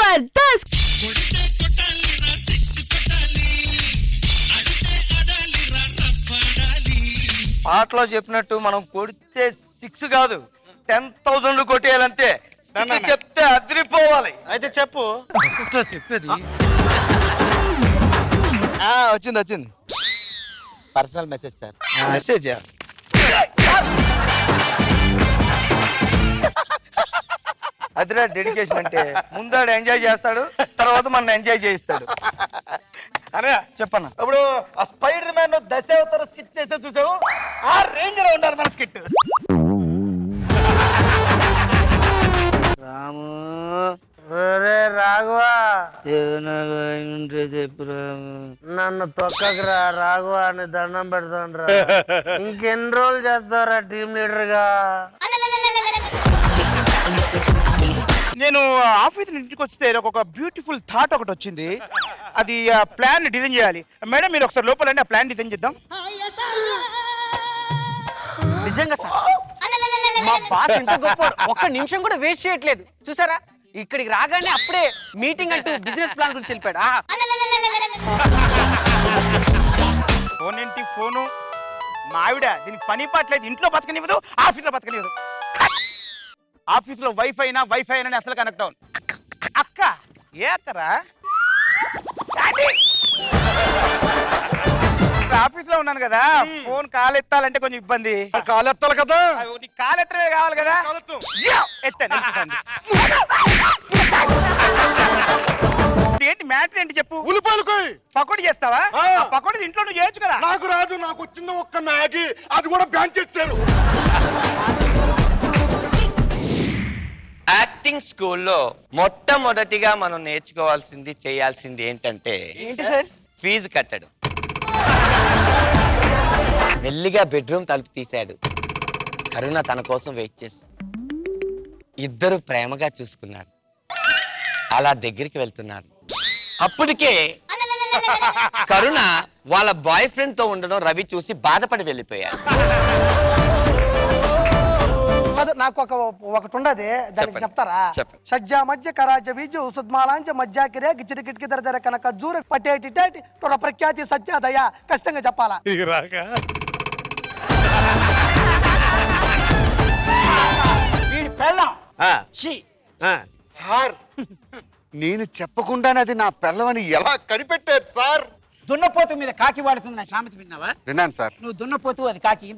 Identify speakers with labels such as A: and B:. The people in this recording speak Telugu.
A: జబర్దస్త్
B: పాటలో చెప్పినట్టు మనం కొడితే 6 కాదు 10,000 కొట్టేయాలంతే. చెప్తే అదిరిపోవాలి.
C: అయితే చెప్పు.
B: చెప్పేది
C: వచ్చింది పర్సనల్ మెసేజ్ సార్.
B: మెసేజ్ అదిరా డెడికేషన్ అంటే. ముందాడు ఎంజాయ్ చేస్తాడు, తర్వాత మన ఎంజాయ్ చేయిస్తాడు.
C: అరే
B: చెప్పన్నా.
C: ఇప్పుడు ఆ స్పైడర్ మ్యాన్ దశావతార స్కిట్ చేసే చూసావు, ఆ రేంజ్ లో ఉండాలి మన స్కిట్.
B: రాము రాఘవా ఏదైనా చెప్పు రాము. నన్ను తొక్కకురా రాఘవా అని దండం పెడతాను రా. ఇంకెన్ని రోజులు చేస్తావురా టీం లీడర్ గా?
D: నేను ఆఫీస్ నుంచి వస్తే ఒక బ్యూటిఫుల్ థాట్ ఒకటి వచ్చింది. అది ప్లాన్ డిజైన్ చేయాలి. మేడం మీరు ఒకసారి లోపలండి, ఆ ప్లాన్ డిజైన్ చేద్దాం.
E: నిజంగా సార్ మా బాస్ ఎంత గొప్ప, ఒక్క నిమిషం కూడా వేస్ట్ చేయట్లేదు. చూసారా, ఇక్కడికి రాగానే అప్పుడే మీటింగ్ అంటూ బిజినెస్ ప్లాన్ గురించి వెళ్ళిపోయాడు.
D: ఫోన్ ఏంటి ఫోను? మా ఆవిడ దీనికి పని పాటలేదు. ఇంట్లో బతకనివ్వదు, ఆఫీస్లో బతకనివ్వదు. ఆఫీస్లో వైఫై అయినా అసలు కనెక్ట్ అవును. అక్క ఏ అక్కరా? ఆఫీస్ లో ఉన్నాను కదా, ఫోన్ కాల్ ఎత్తాలంటే కొంచెం ఇబ్బంది.
B: కాలు ఎత్తాలి కదా.
D: కాల్ ఎత్తడమే కావాలి కదా. ఎత్తాను. ఏంటి మ్యాటర్ ఏంటి చెప్పు.
C: ఉల్లిపాయలు
D: పకోడీ చేస్తావా? పకోడీ ఇంట్లో నువ్వు చేయొచ్చు కదా.
C: నాకు రాదు, నాకు వచ్చింది ఒక్క మ్యాగీ, అది కూడా బ్యాన్ చేశారు.
F: యాక్టింగ్ స్కూల్లో మొట్టమొదటిగా మనం నేర్చుకోవాల్సింది చేయాల్సింది ఏంటంటే ఫీజు కట్టడం. మెల్లిగా బెడ్రూమ్ తలుపు తీశాడు. కరుణ తన కోసం వెయిట్ చేసి ఇద్దరు ప్రేమగా చూసుకున్నారు. అలా దగ్గరికి వెళ్తున్నారు. అప్పటికే కరుణ వాళ్ళ బాయ్ ఫ్రెండ్ తో ఉండడం రవి చూసి బాధపడి వెళ్ళిపోయాడు.
G: నాకు ఒకటి ఉండదు, దానికి చెప్తారా? సజ్జా మధ్య కరాజ విజు సుద్మాలాంచ మధ్యాకిరే గిచ్చిడి కిటికి దర కనుక జూరు పట్టేటి తొడ ప్రఖ్యాతి సత్యాదయ ఖచ్చితంగా చెప్పాలా?
C: సార్ నేను చెప్పకుండానే అది నా పిల్లవని ఎలా కనిపెట్టారు సార్?
E: దున్నపోతు మీద కాకి వాడుతుంది నా సామెత విన్నావా?
C: విన్నాను సార్.
E: నువ్వు దున్నపోతు, అది కాకి.